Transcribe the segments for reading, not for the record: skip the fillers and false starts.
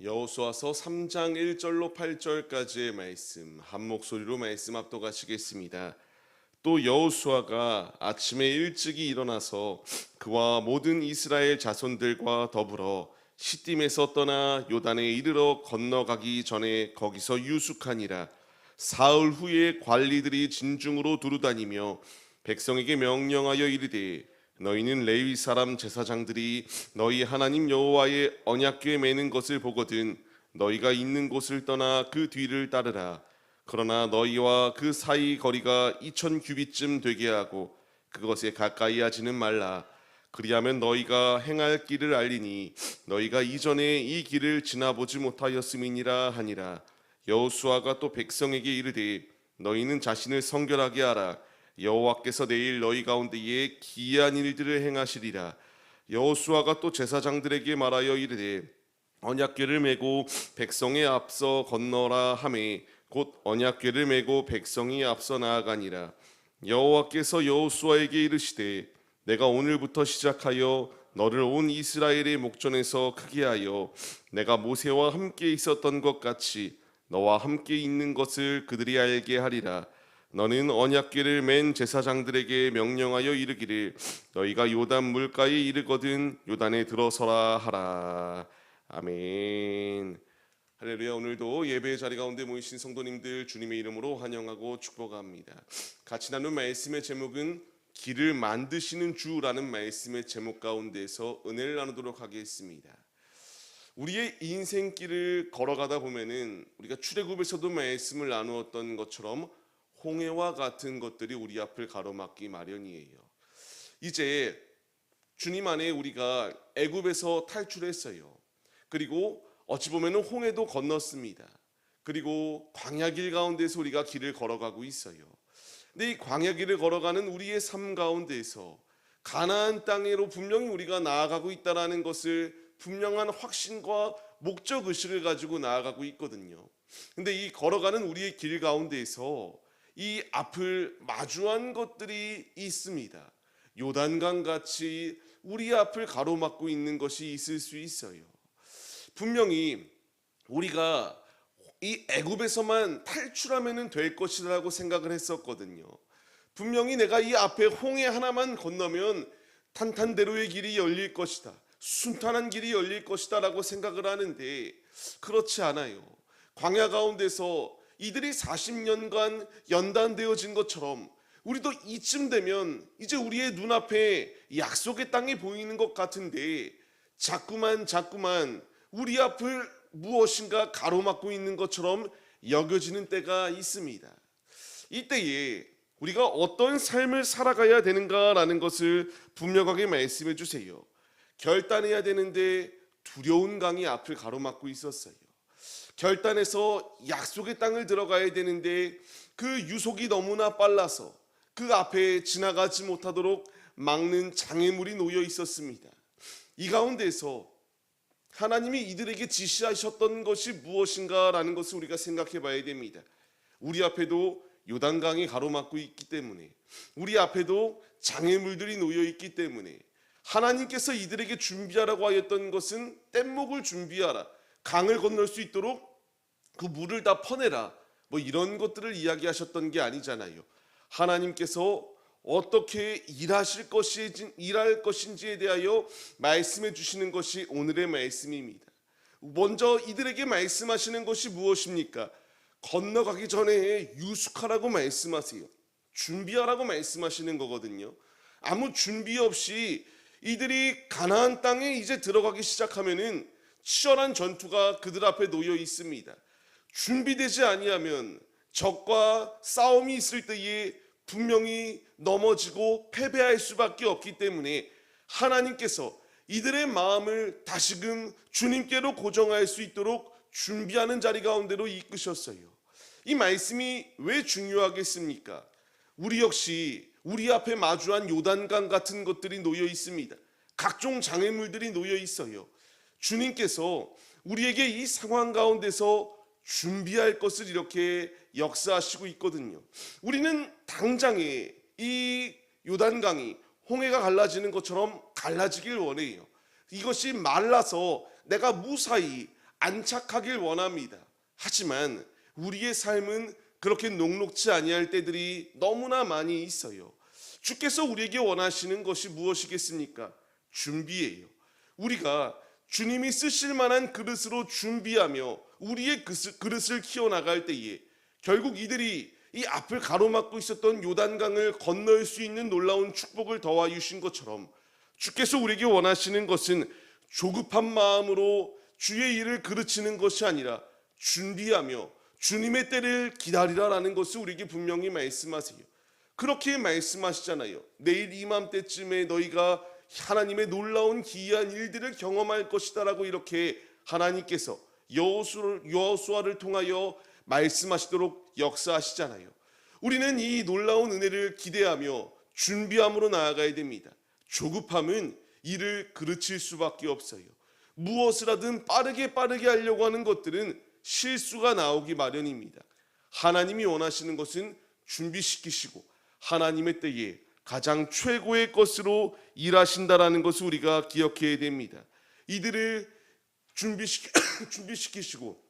여호수아서 3장 1절로 8절까지의 말씀 한 목소리로 말씀 합독하시겠습니다. 또 여호수아가 아침에 일찍이 일어나서 그와 모든 이스라엘 자손들과 더불어 시딤에서 떠나 요단에 이르러 건너가기 전에 거기서 유숙하니라. 사흘 후에 관리들이 진중으로 두루다니며 백성에게 명령하여 이르되 너희는 레위 사람 제사장들이 너희 하나님 여호와의 언약궤 매는 것을 보거든 너희가 있는 곳을 떠나 그 뒤를 따르라. 그러나 너희와 그 사이 거리가 2000 규빗쯤 되게 하고 그것에 가까이 하지는 말라. 그리하면 너희가 행할 길을 알리니 너희가 이전에 이 길을 지나보지 못하였음이니라 하니라. 여호수아가 또 백성에게 이르되 너희는 자신을 성결하게 하라. 여호와께서 내일 너희 가운데에 기이한 일들을 행하시리라. 여호수아가 또 제사장들에게 말하여 이르되 언약궤를 메고 백성에 앞서 건너라 하매 곧 언약궤를 메고 백성이 앞서 나아가니라. 여호와께서 여호수아에게 이르시되 내가 오늘부터 시작하여 너를 온 이스라엘의 목전에서 크게 하여 내가 모세와 함께 있었던 것 같이 너와 함께 있는 것을 그들이 알게 하리라. 너는 언약궤를 맨 제사장들에게 명령하여 이르기를 너희가 요단 물가에 이르거든 요단에 들어서라 하라. 아멘. 할렐루야. 오늘도 예배의 자리 가운데 모이신 성도님들 주님의 이름으로 환영하고 축복합니다. 같이 나눈 말씀의 제목은 길을 만드시는 주라는 말씀의 제목 가운데서 은혜를 나누도록 하겠습니다. 우리의 인생길을 걸어가다 보면은 우리가 출애굽에서도 말씀을 나누었던 것처럼 홍해와 같은 것들이 우리 앞을 가로막기 마련이에요. 이제 주님 안에 우리가 애굽에서 탈출했어요. 그리고 어찌 보면 홍해도 건넜습니다. 그리고 광야길 가운데서 우리가 길을 걸어가고 있어요. 근데 이 광야길을 걸어가는 우리의 삶 가운데서 가나안 땅으로 분명히 우리가 나아가고 있다는 것을 분명한 확신과 목적 의식을 가지고 나아가고 있거든요. 근데 이 걸어가는 우리의 길 가운데에서 이 앞을 마주한 것들이 있습니다. 요단강 같이 우리 앞을 가로막고 있는 것이 있을 수 있어요. 분명히 우리가 이 애굽에서만 탈출하면 될 것이라고 생각을 했었거든요. 분명히 내가 이 앞에 홍해 하나만 건너면 탄탄대로의 길이 열릴 것이다, 순탄한 길이 열릴 것이다 라고 생각을 하는데 그렇지 않아요. 광야 가운데서 이들이 40년간 연단되어진 것처럼 우리도 이쯤 되면 이제 우리의 눈앞에 약속의 땅이 보이는 것 같은데 자꾸만 우리 앞을 무엇인가 가로막고 있는 것처럼 여겨지는 때가 있습니다. 이때에 우리가 어떤 삶을 살아가야 되는가라는 것을 분명하게 말씀해 주세요. 결단해야 되는데 두려운 강이 앞을 가로막고 있었어요. 결단해서 약속의 땅을 들어가야 되는데 그 유속이 너무나 빨라서 그 앞에 지나가지 못하도록 막는 장애물이 놓여 있었습니다. 이 가운데서 하나님이 이들에게 지시하셨던 것이 무엇인가라는 것을 우리가 생각해 봐야 됩니다. 우리 앞에도 요단강이 가로막고 있기 때문에, 우리 앞에도 장애물들이 놓여 있기 때문에 하나님께서 이들에게 준비하라고 하였던 것은 뗏목을 준비하라, 강을 건널 수 있도록 그 물을 다 퍼내라, 뭐 이런 것들을 이야기하셨던 게 아니잖아요. 하나님께서 어떻게 일할 것인지에 대하여 말씀해 주시는 것이 오늘의 말씀입니다. 먼저 이들에게 말씀하시는 것이 무엇입니까? 건너가기 전에 유숙하라고 말씀하세요. 준비하라고 말씀하시는 거거든요. 아무 준비 없이 이들이 가나안 땅에 이제 들어가기 시작하면은 치열한 전투가 그들 앞에 놓여 있습니다. 준비되지 아니하면 적과 싸움이 있을 때에 분명히 넘어지고 패배할 수밖에 없기 때문에 하나님께서 이들의 마음을 다시금 주님께로 고정할 수 있도록 준비하는 자리 가운데로 이끄셨어요. 이 말씀이 왜 중요하겠습니까? 우리 역시 우리 앞에 마주한 요단강 같은 것들이 놓여 있습니다. 각종 장애물들이 놓여 있어요. 주님께서 우리에게 이 상황 가운데서 준비할 것을 이렇게 역사하시고 있거든요. 우리는 당장에 이 요단강이 홍해가 갈라지는 것처럼 갈라지길 원해요. 이것이 말라서 내가 무사히 안착하길 원합니다. 하지만 우리의 삶은 그렇게 녹록지 아니할 때들이 너무나 많이 있어요. 주께서 우리에게 원하시는 것이 무엇이겠습니까? 준비예요. 우리가 주님이 쓰실 만한 그릇으로 준비하며 우리의 그릇을 키워나갈 때에 결국 이들이 이 앞을 가로막고 있었던 요단강을 건널 수 있는 놀라운 축복을 더하 주신 것처럼 주께서 우리에게 원하시는 것은 조급한 마음으로 주의 일을 그르치는 것이 아니라 준비하며 주님의 때를 기다리라라는 것을 우리에게 분명히 말씀하세요. 그렇게 말씀하시잖아요. 내일 이맘때쯤에 너희가 하나님의 놀라운 기이한 일들을 경험할 것이다라고 이렇게 하나님께서 여호수아를 통하여 말씀하시도록 역사하시잖아요. 우리는 이 놀라운 은혜를 기대하며 준비함으로 나아가야 됩니다. 조급함은 이를 그르칠 수밖에 없어요. 무엇을 하든 빠르게 하려고 하는 것들은 실수가 나오기 마련입니다. 하나님이 원하시는 것은 준비시키시고 하나님의 때에 가장 최고의 것으로 일하신다라는 것을 우리가 기억해야 됩니다. 이들을 준비시키시고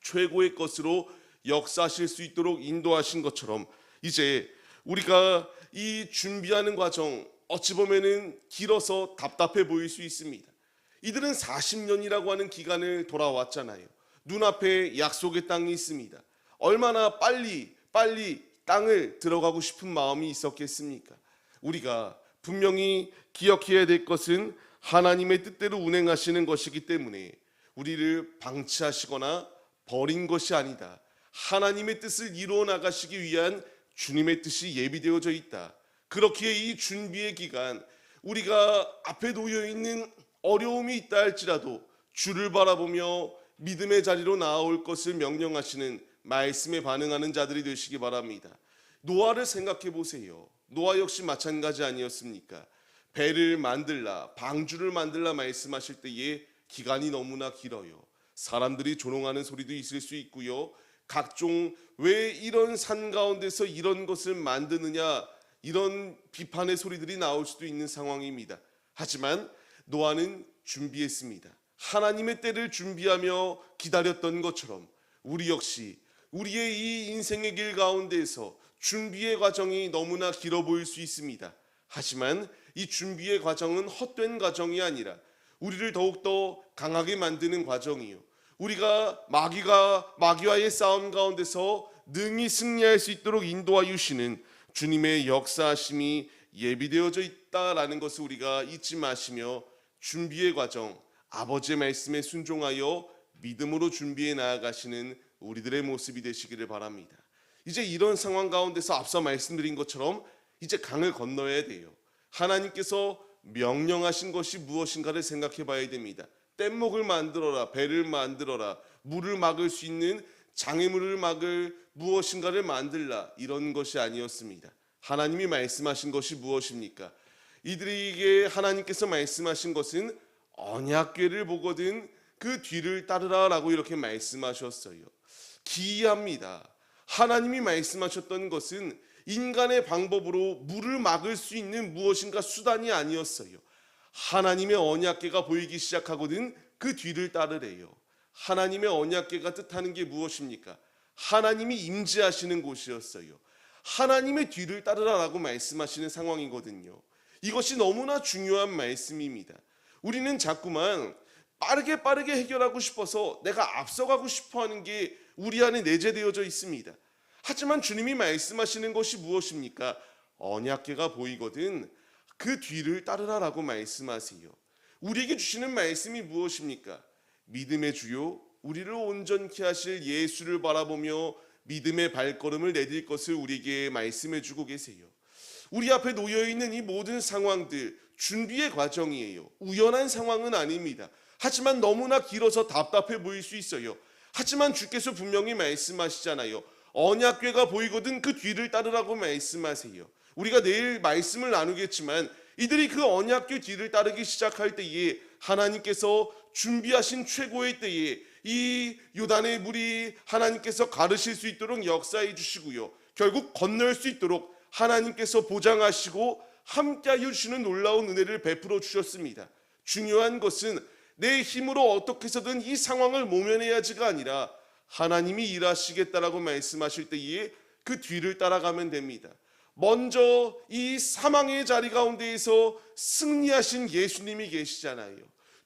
최고의 것으로 역사하실 수 있도록 인도하신 것처럼 이제 우리가 이 준비하는 과정 어찌 보면은 길어서 답답해 보일 수 있습니다. 이들은 40년이라고 하는 기간을 돌아왔잖아요. 눈앞에 약속의 땅이 있습니다. 얼마나 빨리 땅을 들어가고 싶은 마음이 있었겠습니까? 우리가 분명히 기억해야 될 것은 하나님의 뜻대로 운행하시는 것이기 때문에 우리를 방치하시거나 버린 것이 아니다. 하나님의 뜻을 이루어 나가시기 위한 주님의 뜻이 예비되어져 있다. 그렇기에 이 준비의 기간 우리가 앞에 놓여 있는 어려움이 있다 할지라도 주를 바라보며 믿음의 자리로 나아올 것을 명령하시는 말씀에 반응하는 자들이 되시기 바랍니다. 노아를 생각해 보세요. 노아 역시 마찬가지 아니었습니까? 배를 만들라, 방주를 만들라 말씀하실 때에 기간이 너무나 길어요. 사람들이 조롱하는 소리도 있을 수 있고요. 각종 왜 이런 산 가운데서 이런 것을 만드느냐 이런 비판의 소리들이 나올 수도 있는 상황입니다. 하지만 노아는 준비했습니다. 하나님의 때를 준비하며 기다렸던 것처럼 우리 역시 우리의 이 인생의 길 가운데에서 준비의 과정이 너무나 길어 보일 수 있습니다. 하지만 이 준비의 과정은 헛된 과정이 아니라 우리를 더욱더 강하게 만드는 과정이요. 우리가 마귀와의 싸움 가운데서 능히 승리할 수 있도록 인도하 주시는 주님의 역사하심이 예비되어져 있다라는 것을 우리가 잊지 마시며 준비의 과정, 아버지의 말씀에 순종하여 믿음으로 준비해 나아가시는 우리들의 모습이 되시기를 바랍니다. 이제 이런 상황 가운데서 앞서 말씀드린 것처럼 이제 강을 건너야 돼요. 하나님께서 명령하신 것이 무엇인가를 생각해 봐야 됩니다. 뗏목을 만들어라, 배를 만들어라, 물을 막을 수 있는 장애물을 막을 무엇인가를 만들라 이런 것이 아니었습니다. 하나님이 말씀하신 것이 무엇입니까? 이들에게 하나님께서 말씀하신 것은 언약궤를 보거든 그 뒤를 따르라라고 이렇게 말씀하셨어요. 기이합니다. 하나님이 말씀하셨던 것은 인간의 방법으로 물을 막을 수 있는 무엇인가 수단이 아니었어요. 하나님의 언약궤가 보이기 시작하거든 그 뒤를 따르래요. 하나님의 언약궤가 뜻하는 게 무엇입니까? 하나님이 임재하시는 곳이었어요. 하나님의 뒤를 따르라라고 말씀하시는 상황이거든요. 이것이 너무나 중요한 말씀입니다. 우리는 자꾸만 빠르게 해결하고 싶어서 내가 앞서가고 싶어하는 게 우리 안에 내재되어져 있습니다. 하지만 주님이 말씀하시는 것이 무엇입니까? 언약궤가 보이거든 그 뒤를 따르라라고 말씀하세요. 우리에게 주시는 말씀이 무엇입니까? 믿음의 주요 우리를 온전케 하실 예수를 바라보며 믿음의 발걸음을 내딜 것을 우리에게 말씀해 주고 계세요. 우리 앞에 놓여 있는 이 모든 상황들 준비의 과정이에요. 우연한 상황은 아닙니다. 하지만 너무나 길어서 답답해 보일 수 있어요. 하지만 주께서 분명히 말씀하시잖아요. 언약궤가 보이거든 그 뒤를 따르라고 말씀하세요. 우리가 내일 말씀을 나누겠지만 이들이 그 언약궤 뒤를 따르기 시작할 때에 하나님께서 준비하신 최고의 때에 이 요단의 물이 하나님께서 가르실 수 있도록 역사해 주시고요. 결국 건널 수 있도록 하나님께서 보장하시고 함께하여 주시는 놀라운 은혜를 베풀어 주셨습니다. 중요한 것은 내 힘으로 어떻게 해서든 이 상황을 모면해야지가 아니라 하나님이 일하시겠다라고 말씀하실 때에 그 뒤를 따라가면 됩니다. 먼저 이 사망의 자리 가운데에서 승리하신 예수님이 계시잖아요.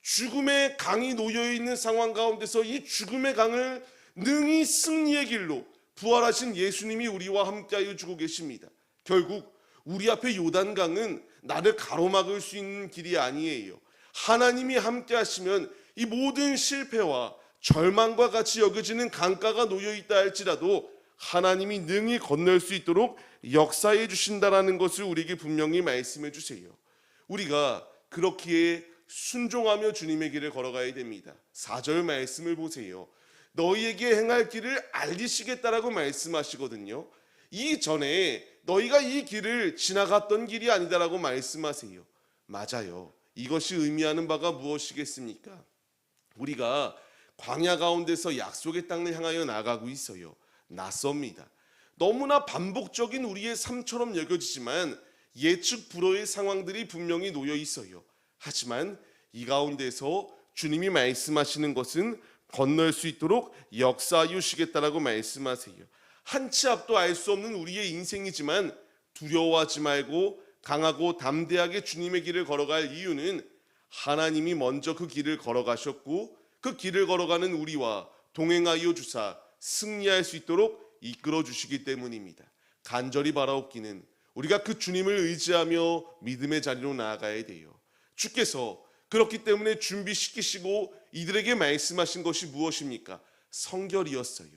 죽음의 강이 놓여있는 상황 가운데서 이 죽음의 강을 능히 승리의 길로 부활하신 예수님이 우리와 함께하여 주고 계십니다. 결국 우리 앞에 요단강은 나를 가로막을 수 있는 길이 아니에요. 하나님이 함께 하시면 이 모든 실패와 절망과 같이 여겨지는 강가가 놓여있다 할지라도 하나님이 능히 건널 수 있도록 역사해 주신다라는 것을 우리에게 분명히 말씀해 주세요. 우리가 그렇기에 순종하며 주님의 길을 걸어가야 됩니다. 4절 말씀을 보세요. 너희에게 행할 길을 알리시겠다라고 말씀하시거든요. 이전에 너희가 이 길을 지나갔던 길이 아니다라고 말씀하세요. 맞아요. 이것이 의미하는 바가 무엇이겠습니까? 우리가 광야 가운데서 약속의 땅을 향하여 나가고 있어요. 낯섭니다. 너무나 반복적인 우리의 삶처럼 여겨지지만 예측 불허의 상황들이 분명히 놓여 있어요. 하지만 이 가운데서 주님이 말씀하시는 것은 건널 수 있도록 역사하여 주시겠다라고 말씀하세요. 한치 앞도 알 수 없는 우리의 인생이지만 두려워하지 말고 강하고 담대하게 주님의 길을 걸어갈 이유는 하나님이 먼저 그 길을 걸어가셨고 그 길을 걸어가는 우리와 동행하여 주사 승리할 수 있도록 이끌어 주시기 때문입니다. 간절히 바라옵기는 우리가 그 주님을 의지하며 믿음의 자리로 나아가야 돼요. 주께서 그렇기 때문에 준비시키시고 이들에게 말씀하신 것이 무엇입니까? 성결이었어요.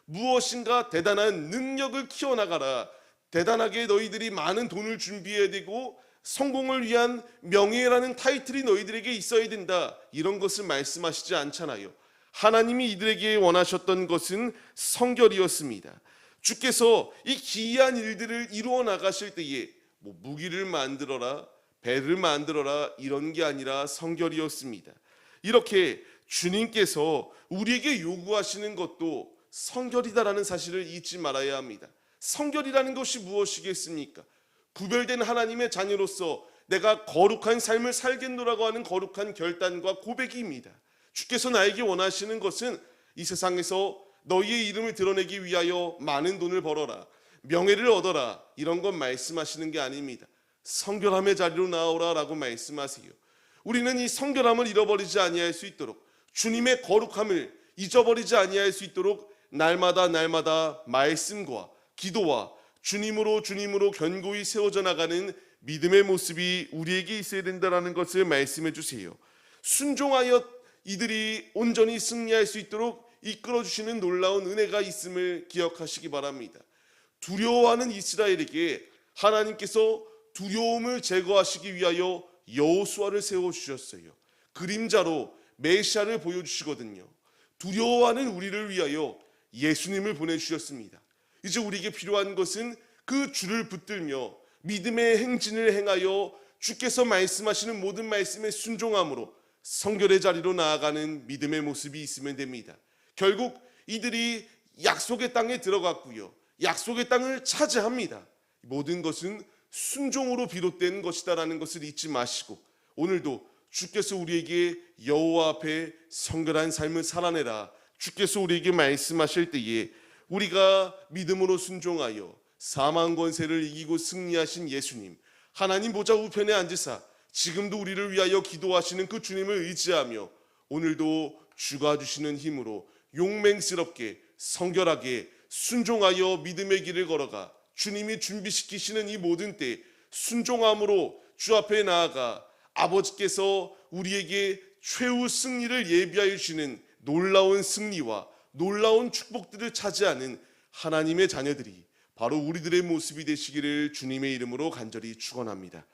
무엇인가 대단한 능력을 키워나가라. 대단하게 너희들이 많은 돈을 준비해야 되고 성공을 위한 명예라는 타이틀이 너희들에게 있어야 된다. 이런 것을 말씀하시지 않잖아요. 하나님이 이들에게 원하셨던 것은 성결이었습니다. 주께서 이 기이한 일들을 이루어 나가실 때에 무기를 만들어라, 배를 만들어라 이런 게 아니라 성결이었습니다. 이렇게 주님께서 우리에게 요구하시는 것도 성결이다라는 사실을 잊지 말아야 합니다. 성결이라는 것이 무엇이겠습니까? 구별된 하나님의 자녀로서 내가 거룩한 삶을 살겠노라고 하는 거룩한 결단과 고백입니다. 주께서 나에게 원하시는 것은 이 세상에서 너희의 이름을 드러내기 위하여 많은 돈을 벌어라, 명예를 얻어라 이런 것 말씀하시는 게 아닙니다. 성결함의 자리로 나오라라고 말씀하세요. 우리는 이 성결함을 잃어버리지 아니할 수 있도록 주님의 거룩함을 잊어버리지 아니할 수 있도록 날마다 말씀과 기도와 주님으로 견고히 세워져 나가는 믿음의 모습이 우리에게 있어야 된다는 것을 말씀해 주세요. 순종하여 이들이 온전히 승리할 수 있도록 이끌어 주시는 놀라운 은혜가 있음을 기억하시기 바랍니다. 두려워하는 이스라엘에게 하나님께서 두려움을 제거하시기 위하여 여호수아를 세워주셨어요. 그림자로 메시아를 보여주시거든요. 두려워하는 우리를 위하여 예수님을 보내주셨습니다. 이제 우리에게 필요한 것은 그 주를 붙들며 믿음의 행진을 행하여 주께서 말씀하시는 모든 말씀에 순종함으로 성결의 자리로 나아가는 믿음의 모습이 있으면 됩니다. 결국 이들이 약속의 땅에 들어갔고요. 약속의 땅을 차지합니다. 모든 것은 순종으로 비롯된 것이다라는 것을 잊지 마시고 오늘도 주께서 우리에게 여호와 앞에 성결한 삶을 살아내라. 주께서 우리에게 말씀하실 때에 우리가 믿음으로 순종하여 사망 권세를 이기고 승리하신 예수님, 하나님 보좌 우편에 앉으사 지금도 우리를 위하여 기도하시는 그 주님을 의지하며 오늘도 주가 주시는 힘으로 용맹스럽게 성결하게 순종하여 믿음의 길을 걸어가 주님이 준비시키시는 이 모든 때 순종함으로 주 앞에 나아가 아버지께서 우리에게 최후 승리를 예비하여 주시는 놀라운 승리와 놀라운 축복들을 차지하는 하나님의 자녀들이 바로 우리들의 모습이 되시기를 주님의 이름으로 간절히 축원합니다.